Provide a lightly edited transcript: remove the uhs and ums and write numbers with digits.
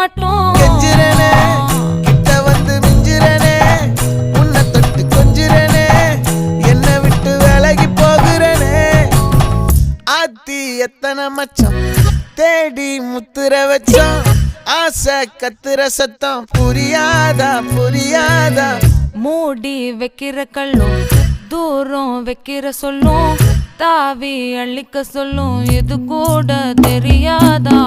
மட்டும் கெஞ்சிரனே கிட்ட வந்து மிஞ்சிரனே உன்னை தொட்டு கொஞ்சிரனே என்னை விட்டு விலகி போகிறனே ஆத்தி எத்தனை மச்சம் தேடி முத்துற வச்சோம் ஆசை கத்துற சத்தம் புரியாதா புரியாதா மூடி வைக்கிற கல்லும் தூரம் வைக்கிற சொல்லும் தாவி அள்ளிக்க சொல்லும் இது கூட தெரியாதா